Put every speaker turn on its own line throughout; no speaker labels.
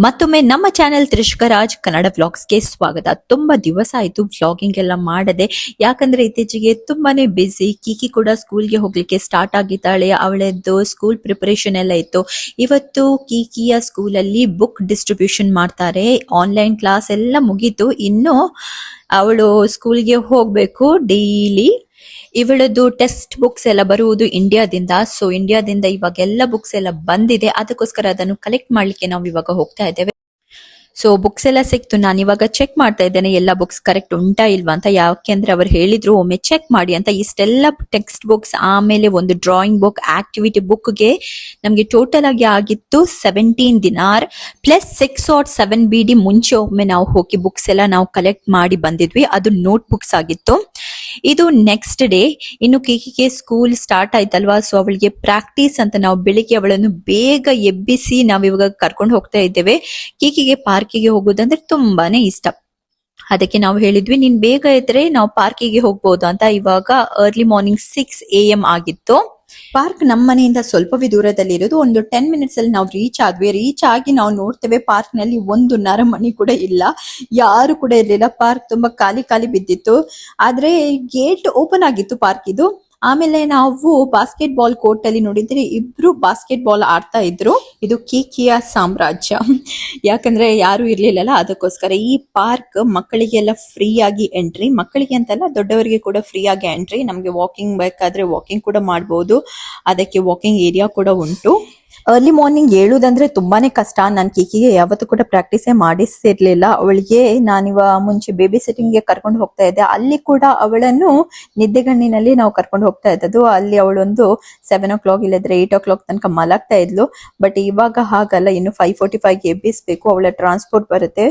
ಮತ್ತೊಮ್ಮೆ ನಮ್ಮ ಚಾನೆಲ್ ತ್ರಿಷ್ಕರಾಜ್ ಕನ್ನಡ ವ್ಲಾಗ್ಸ್ಗೆ ಸ್ವಾಗತ. ತುಂಬಾ ದಿವಸ ಆಯ್ತು ವ್ಲಾಗಿಂಗ್ ಎಲ್ಲ ಮಾಡದೆ, ಯಾಕಂದ್ರೆ ಇತ್ತೀಚೆಗೆ ತುಂಬಾನೇ ಬಿಸಿ. ಕೀಕಿ ಕೂಡ ಸ್ಕೂಲ್ಗೆ ಹೋಗ್ಲಿಕ್ಕೆ ಸ್ಟಾರ್ಟ್ ಆಗಿದ್ದಾಳೆ. ಅವಳದ್ದು ಸ್ಕೂಲ್ ಪ್ರಿಪರೇಷನ್ ಎಲ್ಲ ಇತ್ತು. ಇವತ್ತು ಕೀಕಿಯ ಸ್ಕೂಲಲ್ಲಿ ಬುಕ್ ಡಿಸ್ಟ್ರಿಬ್ಯೂಷನ್ ಮಾಡ್ತಾರೆ. ಆನ್ಲೈನ್ ಕ್ಲಾಸ್ ಎಲ್ಲ ಮುಗೀತು, ಇನ್ನು ಅವಳು ಸ್ಕೂಲ್ಗೆ ಹೋಗ್ಬೇಕು ಡೈಲಿ. ಇವಳದ್ದು ಟೆಕ್ಸ್ಟ್ ಬುಕ್ಸ್ ಎಲ್ಲ ಬರುವುದು ಇಂಡಿಯಾದಿಂದ. ಸೊ ಇಂಡಿಯಾದಿಂದ ಇವಾಗ ಎಲ್ಲ ಬುಕ್ಸ್ ಎಲ್ಲ ಬಂದಿದೆ, ಅದಕ್ಕೋಸ್ಕರ ಅದನ್ನು ಕಲೆಕ್ಟ್ ಮಾಡ್ಲಿಕ್ಕೆ ನಾವು ಇವಾಗ ಹೋಗ್ತಾ ಇದ್ದೇವೆ. ಸೊ ಬುಕ್ಸ್ ಎಲ್ಲ ಸಿಕ್ತು. ನಾನು ಇವಾಗ ಚೆಕ್ ಮಾಡ್ತಾ ಇದ್ದೇನೆ ಎಲ್ಲ ಬುಕ್ಸ್ ಕರೆಕ್ಟ್ ಉಂಟಾ ಇಲ್ವಾ ಅಂತ. ಯಾಕೆಂದ್ರೆ ಅವರು ಹೇಳಿದ್ರು ಒಮ್ಮೆ ಚೆಕ್ ಮಾಡಿ ಅಂತ. ಇಷ್ಟೆಲ್ಲ ಟೆಕ್ಸ್ಟ್ ಬುಕ್ಸ್, ಆಮೇಲೆ ಒಂದು ಡ್ರಾಯಿಂಗ್ ಬುಕ್, ಆಕ್ಟಿವಿಟಿ ಬುಕ್ಗೆ ನಮ್ಗೆ ಟೋಟಲ್ ಆಗಿ ಆಗಿತ್ತು 17 ದಿನಾರ್ ಪ್ಲಸ್ 6 or 7 BD. ಮುಂಚೆ ಒಮ್ಮೆ ನಾವು ಹೋಗಿ ಬುಕ್ಸ್ ಎಲ್ಲ ನಾವು ಕಲೆಕ್ಟ್ ಮಾಡಿ ಬಂದಿದ್ವಿ, ಅದು ನೋಟ್ ಬುಕ್ಸ್ ಆಗಿತ್ತು. ಇದು ನೆಕ್ಸ್ಟ್ ಡೇ. ಇನ್ನು ಕೀಕಿಗೆ ಸ್ಕೂಲ್ ಸ್ಟಾರ್ಟ್ ಆಯ್ತಲ್ವಾ, ಸೊ ಅವಳಿಗೆ ಪ್ರಾಕ್ಟೀಸ್ ಅಂತ ನಾವು ಬೆಳಿಗ್ಗೆ ಅವಳನ್ನು ಬೇಗ ಎಬ್ಬಿಸಿ ನಾವು ಇವಾಗ ಕರ್ಕೊಂಡು ಹೋಗ್ತಾ ಇದ್ದೇವೆ. ಕೀಕಿಗೆ ಪಾರ್ಕಿಗೆ ಹೋಗೋದಂದ್ರೆ ತುಂಬಾನೇ ಇಷ್ಟ. ಅದಕ್ಕೆ ನಾವು ಹೇಳಿದ್ವಿ ನೀನ್ ಬೇಗ ಇದ್ರೆ ನಾವು ಪಾರ್ಕಿಗೆ ಹೋಗ್ಬೋದು ಅಂತ. ಇವಾಗ ಅರ್ಲಿ ಮಾರ್ನಿಂಗ್ 6 AM ಆಗಿತ್ತು. ಪಾರ್ಕ್ ನಮ್ಮ ಮನೆಯಿಂದ ಸ್ವಲ್ಪವೇ ದೂರದಲ್ಲಿ ಇರೋದು. ಒಂದು 10 minutes ಅಲ್ಲಿ ನಾವು ರೀಚ್ ಆದ್ವಿ. ರೀಚ್ ಆಗಿ ನಾವು ನೋಡ್ತೇವೆ ಪಾರ್ಕ್ ನಲ್ಲಿ ಒಂದು ನರಮಣಿ ಕೂಡ ಇಲ್ಲ, ಯಾರು ಕೂಡ ಇರ್ಲಿಲ್ಲ. ಪಾರ್ಕ್ ತುಂಬಾ ಖಾಲಿ ಖಾಲಿ ಬಿದ್ದಿತ್ತು. ಆದ್ರೆ ಗೇಟ್ ಓಪನ್ ಆಗಿತ್ತು ಪಾರ್ಕ್ ಇದು. ಆಮೇಲೆ ನಾವು ಬಾಸ್ಕೆಟ್ ಬಾಲ್ ಕೋರ್ಟ್ ಅಲ್ಲಿ ನೋಡಿದ್ರೆ ಇಬ್ರು ಬಾಸ್ಕೆಟ್ ಬಾಲ್ ಆಡ್ತಾ ಇದ್ರು. ಇದು ಕೀಕಿಯ ಸಾಮ್ರಾಜ್ಯ, ಯಾಕಂದ್ರೆ ಯಾರು ಇರ್ಲಿಲ್ಲಲ್ಲ, ಅದಕ್ಕೋಸ್ಕರ. ಈ ಪಾರ್ಕ್ ಮಕ್ಕಳಿಗೆಲ್ಲ ಫ್ರೀ ಆಗಿ ಎಂಟ್ರಿ, ಮಕ್ಕಳಿಗೆ ಅಂತಲ್ಲ ದೊಡ್ಡವರಿಗೆ ಕೂಡ ಫ್ರೀ ಆಗಿ ಎಂಟ್ರಿ. ನಮ್ಗೆ ವಾಕಿಂಗ್ ಬೇಕಾದ್ರೆ ವಾಕಿಂಗ್ ಕೂಡ ಮಾಡಬಹುದು, ಅದಕ್ಕೆ ವಾಕಿಂಗ್ ಏರಿಯಾ ಕೂಡ ಉಂಟು. ಅರ್ಲಿ ಮಾರ್ನಿಂಗ್ ಏಳುದಂದ್ರೆ ತುಂಬಾನೇ ಕಷ್ಟ. ನಾನು ಕೀಕಿಗೆ ಯಾವತ್ತೂ ಕೂಡ ಪ್ರಾಕ್ಟೀಸೇ ಮಾಡಿಸಿರ್ಲಿಲ್ಲ. ಅವಳಿಗೆ ನಾನಿವ ಮುಂಚೆ ಬೇಬಿ ಸಿಟ್ಟಿಂಗ್ಗೆ ಕರ್ಕೊಂಡು ಹೋಗ್ತಾ ಇದ್ದೆ, ಅಲ್ಲಿ ಕೂಡ ಅವಳನ್ನು ನಿದ್ದೆಗಣ್ಣಿನಲ್ಲಿ ನಾವು ಕರ್ಕೊಂಡು ಹೋಗ್ತಾ ಇದ್ದದ್ದು. ಅಲ್ಲಿ ಅವಳೊಂದು 7 o'clock ಇಲ್ಲದ್ರೆ 8 o'clock ತನಕ ಮಲಗ್ತಾ ಇದ್ಲು. ಬಟ್ ಇವಾಗ ಹಾಗಲ್ಲ, ಇನ್ನು 5:45 ಎಬ್ಬಿಸ್ಬೇಕು. ಅವಳ ಟ್ರಾನ್ಸ್ಪೋರ್ಟ್ ಬರುತ್ತೆ.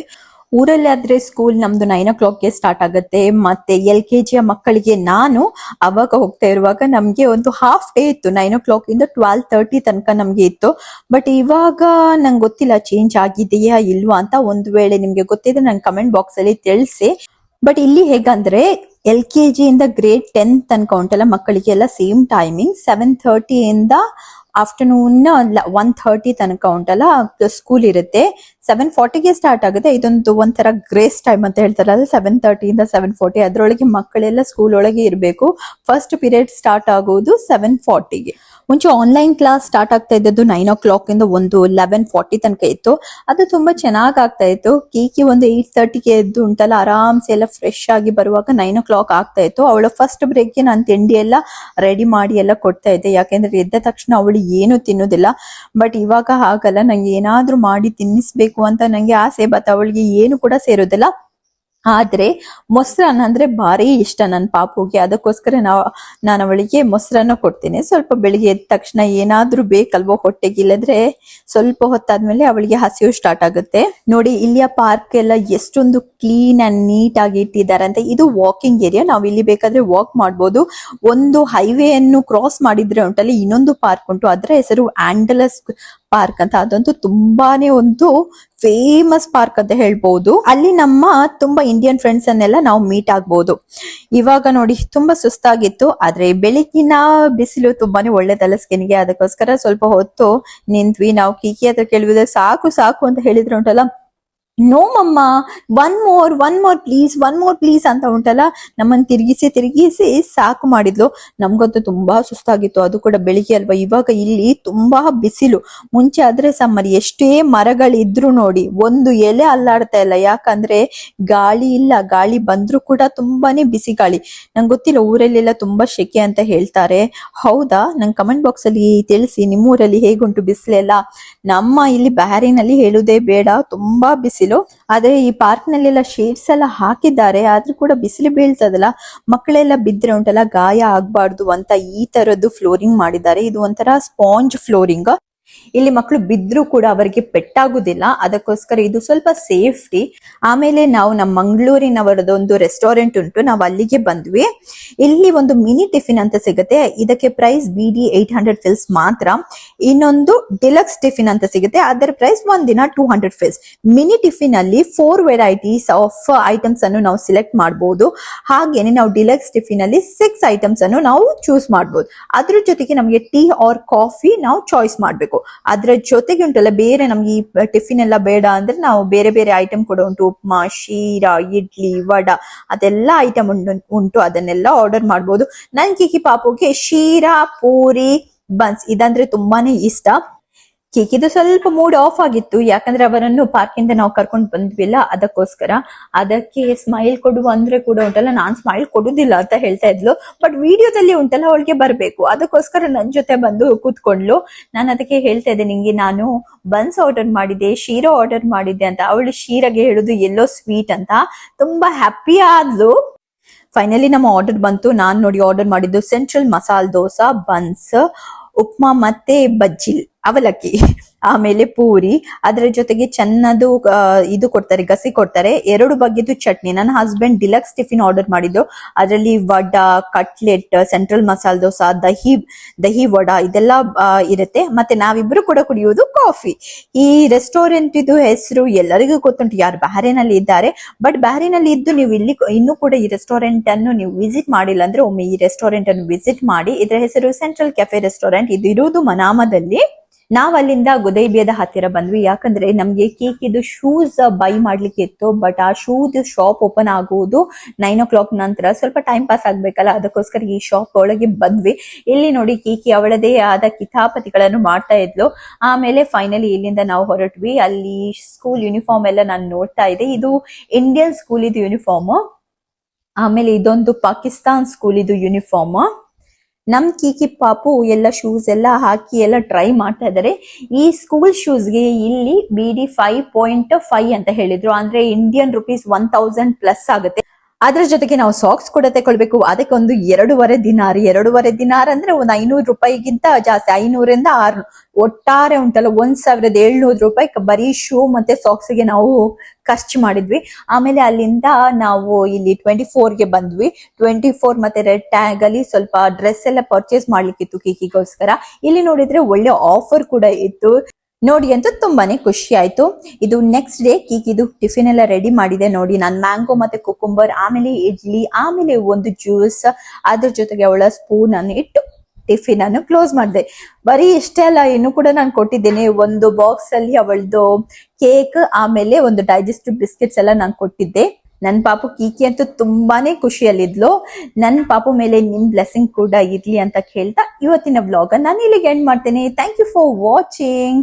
ಊರಲ್ಲಿ ಆದ್ರೆ ಸ್ಕೂಲ್ ನಮ್ದು 9 o'clock ಸ್ಟಾರ್ಟ್ ಆಗುತ್ತೆ. ಮತ್ತೆ LKG ಮಕ್ಕಳಿಗೆ ನಾನು ಅವಾಗ ಹೋಗ್ತಾ ಇರುವಾಗ ನಮ್ಗೆ ಒಂದು ಹಾಫ್ ಡೇ ಇತ್ತು, 9 o'clock ಇಂದ 12:30 ತನಕ ನಮ್ಗೆ ಇತ್ತು. ಬಟ್ ಇವಾಗ ನಂಗೆ ಗೊತ್ತಿಲ್ಲ ಚೇಂಜ್ ಆಗಿದೆಯಾ ಇಲ್ವಾ ಅಂತ. ಒಂದು ವೇಳೆ ನಿಮ್ಗೆ ಗೊತ್ತಿದ್ರೆ ನಂಗೆ ಕಮೆಂಟ್ ಬಾಕ್ಸ್ ಅಲ್ಲಿ ತಿಳಿಸಿ. ಬಟ್ ಇಲ್ಲಿ ಹೇಗಂದ್ರೆ LKG ಇಂದ ಗ್ರೇಡ್ 10 ತನಕ ಉಂಟಲ್ಲ ಮಕ್ಕಳಿಗೆ ಎಲ್ಲ ಸೇಮ್ ಟೈಮಿಂಗ್. 7:30 ಇಂದ ಆಫ್ಟರ್ನೂನ್ 1:30 ತನಕ ಉಂಟಲ್ಲ ಸ್ಕೂಲ್ ಇರುತ್ತೆ. 7:40ಗೆ ಸ್ಟಾರ್ಟ್ ಆಗುತ್ತೆ. ಇದೊಂದು ಒಂಥರ ಗ್ರೇಸ್ ಟೈಮ್ ಅಂತ ಹೇಳ್ತಾರಲ್ಲ, 7:30 ಇಂದ 7:40 ಅದ್ರೊಳಗೆ ಮಕ್ಕಳೆಲ್ಲ ಸ್ಕೂಲ್ ಒಳಗೆ ಇರಬೇಕು. ಫಸ್ಟ್ ಪೀರಿಯಡ್ ಸ್ಟಾರ್ಟ್ ಆಗೋದು 7:40ಗೆ. ಮುಂಚೆ ಆನ್ಲೈನ್ ಕ್ಲಾಸ್ ಸ್ಟಾರ್ಟ್ ಆಗ್ತಾ ಇದ್ದದ್ದು 9 o'clock ಇಂದ ಒಂದು 11:40 ತನಕ ಇತ್ತು. ಅದು ತುಂಬಾ ಚೆನ್ನಾಗ್ ಆಗ್ತಾ ಇತ್ತು. ಕೀಕಿ ಒಂದು 8:30ಗೆ ಎದ್ದು ಉಂಟಲ್ಲ ಆರಾಮ್ಸೆ ಎಲ್ಲ ಫ್ರೆಶ್ ಆಗಿ ಬರುವಾಗ 9 o'clock ಆಗ್ತಾ ಇತ್ತು. ಅವಳ ಫಸ್ಟ್ ಬ್ರೇಕ್ಗೆ ನಾನು ತಿಂಡಿ ಎಲ್ಲ ರೆಡಿ ಮಾಡಿ ಎಲ್ಲ ಕೊಡ್ತಾ ಇದ್ದೆ, ಯಾಕೆಂದ್ರೆ ಎದ್ದ ತಕ್ಷಣ ಅವಳು ಏನು ತಿನ್ನೋದಿಲ್ಲ. ಬಟ್ ಇವಾಗ ಹಾಗಲ್ಲ, ನಂಗೆ ಏನಾದ್ರೂ ಮಾಡಿ ತಿನ್ನಿಸ್ಬೇಕು ಅಂತ ನಂಗೆ ಆಸೆ. ಬಟ್ ಅವಳಿಗೆ ಏನು ಕೂಡ ಸೇರೋದಿಲ್ಲ. ಆದ್ರೆ ಮೊಸರನ್ನ ಅಂದ್ರೆ ಭಾರಿ ಇಷ್ಟ ನನ್ನ ಪಾಪುಗೆ, ಅದಕ್ಕೋಸ್ಕರ ನಾನು ಅವಳಿಗೆ ಮೊಸರನ್ನ ಕೊಡ್ತೇನೆ. ಸ್ವಲ್ಪ ಬೆಳಿಗ್ಗೆ ಎದ್ದ ತಕ್ಷಣ ಏನಾದ್ರೂ ಬೇಕಲ್ವೋ ಹೊಟ್ಟೆಗೆ, ಇಲ್ಲದ್ರೆ ಸ್ವಲ್ಪ ಹೊತ್ತಾದ್ಮೇಲೆ ಅವಳಿಗೆ ಹಸಿವು ಸ್ಟಾರ್ಟ್ ಆಗುತ್ತೆ. ನೋಡಿ ಇಲ್ಲಿಯ ಪಾರ್ಕ್ ಎಲ್ಲ ಎಷ್ಟೊಂದು ಕ್ಲೀನ್ ಅಂಡ್ ನೀಟ್ ಆಗಿ ಇಟ್ಟಿದ್ದಾರೆ ಅಂತ. ಇದು ವಾಕಿಂಗ್ ಏರಿಯಾ, ನಾವು ಇಲ್ಲಿ ಬೇಕಾದ್ರೆ ವಾಕ್ ಮಾಡ್ಬೋದು. ಒಂದು ಹೈವೇ ಅನ್ನು ಕ್ರಾಸ್ ಮಾಡಿದ್ರೆ ಉಂಟಲ್ಲಿ ಇನ್ನೊಂದು ಪಾರ್ಕ್ ಉಂಟು, ಅದರ ಹೆಸರು ಆಂಡಲಸ್ ಪಾರ್ಕ್ ಅಂತ. ಅದಂತೂ ತುಂಬಾನೇ ಒಂದು ಫೇಮಸ್ ಪಾರ್ಕ್ ಅಂತ ಹೇಳ್ಬಹುದು. ಅಲ್ಲಿ ನಮ್ಮ ತುಂಬಾ ಇಂಡಿಯನ್ ಫ್ರೆಂಡ್ಸ್ ಅನ್ನೆಲ್ಲ ನಾವು ಮೀಟ್ ಆಗ್ಬಹುದು. ಇವಾಗ ನೋಡಿ ತುಂಬಾ ಸುಸ್ತಾಗಿತ್ತು, ಆದ್ರೆ ಬೆಳಗಿನ ಬಿಸಿಲು ತುಂಬಾನೇ ಒಳ್ಳೆದಲ್ಲ ಸ್ಕಿನ್ಗೆ, ಅದಕ್ಕೋಸ್ಕರ ಸ್ವಲ್ಪ ಹೊತ್ತು ನಿಂತ್ವಿ. ನಾವು ಕೀಕಿ ಹತ್ರ ಕೇಳಿದ್ರೆ ಸಾಕು ಸಾಕು ಅಂತ ಹೇಳಿದ್ರೆ ಉಂಟಲ್ಲ, ನೋ ಮಮ್ಮ ಒನ್ ಮೋರ್ ಪ್ಲೀಸ್ ಅಂತ ಉಂಟಲ್ಲ ನಮ್ಮನ್ನ ತಿರುಗಿಸಿ ಸಾಕು ಮಾಡಿದ್ಲು. ನಮ್ಗಂತೂ ತುಂಬಾ ಸುಸ್ತಾಗಿತ್ತು, ಅದು ಕೂಡ ಬೆಳಿಗ್ಗೆ ಅಲ್ವಾ. ಇವಾಗ ಇಲ್ಲಿ ತುಂಬಾ ಬಿಸಿಲು. ಮುಂಚೆ ಆದ್ರೆ ಸಮ್ಮರ್ ಎಷ್ಟೇ ಮರಗಳಿದ್ರು ನೋಡಿ ಒಂದು ಎಲೆ ಅಲ್ಲಾಡ್ತಾ ಇಲ್ಲ, ಯಾಕಂದ್ರೆ ಗಾಳಿ ಇಲ್ಲ. ಗಾಳಿ ಬಂದ್ರೂ ಕೂಡ ತುಂಬಾನೇ ಬಿಸಿ ಗಾಳಿ. ನಂಗೆ ಗೊತ್ತಿಲ್ಲ, ಊರಲ್ಲೆಲ್ಲ ತುಂಬಾ ಶೆಕೆ ಅಂತ ಹೇಳ್ತಾರೆ. ಹೌದಾ? ನಂಗೆ ಕಮೆಂಟ್ ಬಾಕ್ಸ್ ಅಲ್ಲಿ ತಿಳಿಸಿ, ನಿಮ್ಮೂರಲ್ಲಿ ಹೇಗುಂಟು ಬಿಸಿಲೆಲ್ಲ. ನಮ್ಮ ಇಲ್ಲಿ ಬ್ಯಾರಿನಲ್ಲಿ ಹೇಳುದೇ ಬೇಡ, ತುಂಬಾ ಬಿಸಿಲು. ಆದ್ರೆ ಈ ಪಾರ್ಕ್ ನಲ್ಲೆಲ್ಲ ಶೇಡ್ಸ್ ಎಲ್ಲ ಹಾಕಿದ್ದಾರೆ, ಆದ್ರೂ ಕೂಡ ಬಿಸಿಲು ಬೀಳ್ತದಲ್ಲ, ಮಕ್ಕಳೆಲ್ಲ ಬಿದ್ರೆ ಉಂಟಲ್ಲ ಗಾಯ ಆಗ್ಬಾರ್ದು ಅಂತ ಈ ತರದ್ದು ಫ್ಲೋರಿಂಗ್ ಮಾಡಿದ್ದಾರೆ. ಇದು ಒಂಥರ ಸ್ಪಾಂಜ್ ಫ್ಲೋರಿಂಗ್. ಇಲ್ಲಿ ಮಕ್ಕಳು ಬಿದ್ರೂ ಕೂಡ ಅವರಿಗೆ ಪೆಟ್ಟಾಗುದಿಲ್ಲ, ಅದಕ್ಕೋಸ್ಕರ ಇದು ಸ್ವಲ್ಪ ಸೇಫ್ಟಿ. ಆಮೇಲೆ ನಾವು ನಮ್ಮ ಮಂಗಳೂರಿನವರದೊಂದು ರೆಸ್ಟೋರೆಂಟ್ ಉಂಟು, ನಾವು ಅಲ್ಲಿಗೆ ಬಂದ್ವಿ. ಇಲ್ಲಿ ಒಂದು ಮಿನಿ ಟಿಫಿನ್ ಅಂತ ಸಿಗುತ್ತೆ. ಇದಕ್ಕೆ ಪ್ರೈಸ್ BD 800 ಫಿಲ್ಸ್ ಮಾತ್ರ. ಇನ್ನೊಂದು ಡಿಲಕ್ಸ್ ಟಿಫಿನ್ ಅಂತ ಸಿಗುತ್ತೆ, ಅದರ ಪ್ರೈಸ್ ಒಂದಿನ 200 ಫಿಲ್ಸ್. ಮಿನಿ ಟಿಫಿನ್ ಅಲ್ಲಿ 4 ವೆರೈಟೀಸ್ ಆಫ್ ಐಟಮ್ಸ್ ಅನ್ನು ನಾವು ಸಿಲೆಕ್ಟ್ ಮಾಡಬಹುದು. ಹಾಗೇನೆ ನಾವು ಡಿಲಕ್ಸ್ ಟಿಫಿನ್ ಅಲ್ಲಿ 6 ಐಟಮ್ಸ್ ಅನ್ನು ನಾವು ಚೂಸ್ ಮಾಡಬಹುದು. ಅದ್ರ ಜೊತೆಗೆ ನಮಗೆ ಟೀ ಆರ್ ಕಾಫಿ ನಾವು ಚಾಯ್ಸ್ ಮಾಡಬೇಕು. ಅದ್ರ ಜೊತೆಗೆ ಉಂಟಲ್ಲ ಬೇರೆ ನಮ್ಗೆ ಈ ಟಿಫಿನ್ ಎಲ್ಲ ಬೇಡ ಅಂದ್ರೆ ನಾವು ಬೇರೆ ಬೇರೆ ಐಟಮ್ ಕೂಡ ಉಂಟು, ಉಪ್ಮಾ, ಶೀರಾ, ಇಡ್ಲಿ, ವಡ ಅದೆಲ್ಲ ಐಟಮ್ ಉಂಟು, ಅದನ್ನೆಲ್ಲ ಆರ್ಡರ್ ಮಾಡ್ಬೋದು. ನನ್ ಕಿಕಿ ಪಾಪುಗೆ ಶೀರಾ, ಪೂರಿ, ಬನ್ಸ್ ಇದಂದ್ರೆ ತುಂಬಾನೇ ಇಷ್ಟ. ಕಿಕಿದು ಸ್ವಲ್ಪ ಮೂಡ್ ಆಫ್ ಆಗಿತ್ತು, ಯಾಕಂದ್ರೆ ಅವರನ್ನು ಪಾರ್ಕ್ ಇಂದ ನಾವು ಕರ್ಕೊಂಡು ಬಂದ್ವಿಲ್ಲ, ಅದಕ್ಕೋಸ್ಕರ. ಅದಕ್ಕೆ ಸ್ಮೈಲ್ ಕೊಡುವ ಅಂದ್ರೆ ಕೂಡ ಉಂಟಲ್ಲ, ನಾನ್ ಸ್ಮೈಲ್ ಕೊಡುದಿಲ್ಲ ಅಂತ ಹೇಳ್ತಾ ಇದ್ಲು. ಬಟ್ ವಿಡಿಯೋದಲ್ಲಿ ಉಂಟಲ್ಲ ಅವಳಿಗೆ ಬರ್ಬೇಕು, ಅದಕ್ಕೋಸ್ಕರ ನನ್ ಜೊತೆ ಬಂದು ಕೂತ್ಕೊಂಡ್ಲು. ನಾನು ಅದಕ್ಕೆ ಹೇಳ್ತಾ ಇದ್ದೆ, ನಿಂಗೆ ನಾನು ಬನ್ಸ್ ಆರ್ಡರ್ ಮಾಡಿದ್ದೆ, ಶೀರಾ ಆರ್ಡರ್ ಮಾಡಿದ್ದೆ ಅಂತ. ಅವಳು ಶೀರಾಗೆ ಹೇಳುದು ಎಲ್ಲೋ ಸ್ವೀಟ್ ಅಂತ. ತುಂಬಾ ಹ್ಯಾಪಿ ಆದ್ಲು. ಫೈನಲಿ ನಮ್ಮ ಆರ್ಡರ್ ಬಂತು. ನಾನ್ ನೋಡಿ ಆರ್ಡರ್ ಮಾಡಿದ್ದು ಸೆಂಟ್ರಲ್ ಮಸಾಲ್ ದೋಸಾ, ಬನ್ಸ್, ಉಪ್ಮಾ ಮತ್ತೆ ಬಜ್ಜಿ ಅವಲಕ್ಕಿ, ಆಮೇಲೆ ಪೂರಿ, ಅದರ ಜೊತೆಗೆ ಚೆನ್ನದು ಇದು ಕೊಡ್ತಾರೆ, ಗಸಿ ಕೊಡ್ತಾರೆ, 2 ಬಗೆದು ಚಟ್ನಿ. ನನ್ನ ಹಸ್ಬೆಂಡ್ ಡಿಲಕ್ಸ್ ಟಿಫಿನ್ ಆರ್ಡರ್ ಮಾಡಿದ್ದು, ಅದರಲ್ಲಿ ವಡ, ಕಟ್ಲೆಟ್, ಸೆಂಟ್ರಲ್ ಮಸಾಲ ದೋಸಾ, ದಹಿ ವಡ ಇದೆಲ್ಲ ಇರುತ್ತೆ. ಮತ್ತೆ ನಾವಿಬ್ರು ಕೂಡ ಕುಡಿಯುವುದು ಕಾಫಿ. ಈ ರೆಸ್ಟೋರೆಂಟ್ ಇದು ಹೆಸರು ಎಲ್ಲರಿಗೂ ಗೊತ್ತುಂಟು, ಯಾರು ಬ್ಯಾರೇನಲ್ಲಿ ಇದ್ದಾರೆ. ಬಟ್ ಬ್ಯಾರೇನಲ್ಲಿ ಇದ್ದು ನೀವು ಇಲ್ಲಿ ಇನ್ನೂ ಕೂಡ ಈ ರೆಸ್ಟೋರೆಂಟ್ ಅನ್ನು ನೀವು ವಿಸಿಟ್ ಮಾಡಿಲ್ಲ ಅಂದ್ರೆ ಒಮ್ಮೆ ಈ ರೆಸ್ಟೋರೆಂಟ್ ಅನ್ನು ವಿಸಿಟ್ ಮಾಡಿ. ಇದರ ಹೆಸರು ಸೆಂಟ್ರಲ್ ಕೆಫೆ ರೆಸ್ಟೋರೆಂಟ್. ಇದು ಇರುವುದು ಮನಾಮದಲ್ಲಿ. ನಾವ್ ಅಲ್ಲಿಂದ ಗುದೈಬಿಯದ ಹತ್ತಿರ ಬಂದ್ವಿ, ಯಾಕಂದ್ರೆ ನಮ್ಗೆ ಕೇಕಿದು ಶೂಸ್ ಬೈ ಮಾಡ್ಲಿಕ್ಕೆ ಇತ್ತು. ಬಟ್ ಆ ಶೂಸ್ ಶಾಪ್ ಓಪನ್ ಆಗುವುದು 9 o'clock ನಂತರ. ಸ್ವಲ್ಪ ಟೈಮ್ ಪಾಸ್ ಆಗ್ಬೇಕಲ್ಲ, ಅದಕ್ಕೋಸ್ಕರ ಈ ಶಾಪ್ ಒಳಗೆ ಬಂದ್ವಿ. ಇಲ್ಲಿ ನೋಡಿ ಕೀಕಿ ಅವಳದೇ ಆದ ಕಿತಾಪತಿಗಳನ್ನು ಮಾಡ್ತಾ ಇದ್ಲು. ಆಮೇಲೆ ಫೈನಲಿ ಇಲ್ಲಿಂದ ನಾವು ಹೊರಟ್ವಿ. ಅಲ್ಲಿ ಸ್ಕೂಲ್ ಯೂನಿಫಾರ್ಮ್ ಎಲ್ಲ ನಾನು ನೋಡ್ತಾ ಇದ್ದೆ. ಇದು ಇಂಡಿಯನ್ ಸ್ಕೂಲ್ ಇದು ಯೂನಿಫಾರ್ಮ್. ಆಮೇಲೆ ಇದೊಂದು ಪಾಕಿಸ್ತಾನ್ ಸ್ಕೂಲ್ ಇದು ಯೂನಿಫಾರ್ಮ್. ನಮ್ ಕೀಕಿ ಪಾಪು ಎಲ್ಲ ಶೂಸ್ ಎಲ್ಲ ಹಾಕಿ ಎಲ್ಲ ಟ್ರೈ ಮಾಡ್ತಾ ಇದಾರೆ. ಈ ಸ್ಕೂಲ್ ಶೂಸ್ಗೆ ಇಲ್ಲಿ BD 5.5 ಅಂತ ಹೇಳಿದ್ರು, ಅಂದ್ರೆ ಇಂಡಿಯನ್ ರುಪೀಸ್ 1000 ಪ್ಲಸ್ ಆಗುತ್ತೆ. ಅದ್ರ ಜೊತೆಗೆ ನಾವು ಸಾಕ್ಸ್ ಕೂಡ ತಗೊಳ್ಬೇಕು. ಅದಕ್ಕೆ ಒಂದು 2.5 ದಿನಾರ್ ಅಂದ್ರೆ ಒಂದು 500 ರೂಪಾಯಿಗಿಂತ ಜಾಸ್ತಿ, 500ರಿಂದ 600 ಒಟ್ಟಾರೆ ಉಂಟಲ್ಲ 1700 ರೂಪಾಯಿ ಬರೀ ಶೂ ಮತ್ತೆ ಸಾಕ್ಸ್ಗೆ ನಾವು ಖರ್ಚು ಮಾಡಿದ್ವಿ. ಆಮೇಲೆ ಅಲ್ಲಿಂದ ನಾವು ಇಲ್ಲಿ 24ಗೆ ಬಂದ್ವಿ. 24 ಮತ್ತೆ ರೆಡ್ ಟ್ಯಾಗ್ ಅಲ್ಲಿ ಸ್ವಲ್ಪ ಡ್ರೆಸ್ ಎಲ್ಲ ಪರ್ಚೇಸ್ ಮಾಡ್ಲಿಕ್ಕಿತ್ತು ಕೀಕಿಗೋಸ್ಕರ. ಇಲ್ಲಿ ನೋಡಿದ್ರೆ ಒಳ್ಳೆ ಆಫರ್ ಕೂಡ ಇತ್ತು. ನೋಡಿ ಅಂತೂ ತುಂಬಾನೇ ಖುಷಿ ಆಯ್ತು. ಇದು ನೆಕ್ಸ್ಟ್ ಡೇ ಕೀಕಿದು ಟಿಫಿನ್ ಎಲ್ಲ ರೆಡಿ ಮಾಡಿದೆ ನೋಡಿ. ನಾನು ಮ್ಯಾಂಗೋ ಮತ್ತೆ ಕುಕುಂಬರ್, ಆಮೇಲೆ ಇಡ್ಲಿ, ಆಮೇಲೆ ಒಂದು ಜ್ಯೂಸ್, ಅದ್ರ ಜೊತೆಗೆ ಅವಳ ಸ್ಪೂನ್ ಅನ್ನು ಇಟ್ಟು ಟಿಫಿನ್ ಅನ್ನು ಕ್ಲೋಸ್ ಮಾಡಿದೆ. ಬರೀ ಇಷ್ಟೇ ಅಲ್ಲ, ಇನ್ನು ಕೂಡ ನಾನು ಕೊಟ್ಟಿದ್ದೇನೆ. ಒಂದು ಬಾಕ್ಸ್ ಅಲ್ಲಿ ಅವಳದು ಕೇಕ್, ಆಮೇಲೆ ಒಂದು ಡೈಜೆಸ್ಟಿವ್ ಬಿಸ್ಕೆಟ್ಸ್ ಎಲ್ಲ ನಾನು ಕೊಟ್ಟಿದ್ದೆ. ನನ್ ಪಾಪು ಕೀಕಿ ಅಂತೂ ತುಂಬಾನೇ ಖುಷಿಯಲ್ಲಿದ್ಲು. ನನ್ ಪಾಪು ಮೇಲೆ ನಿಮ್ ಬ್ಲೆಸ್ಸಿಂಗ್ ಕೂಡ ಇರ್ಲಿ ಅಂತ ಕೇಳ್ತಾ ಇವತ್ತಿನ ವ್ಲಾಗ್ ನಾನು ಇಲ್ಲಿಗೆ ಎಂಡ್ ಮಾಡ್ತೇನೆ. Thank you for watching.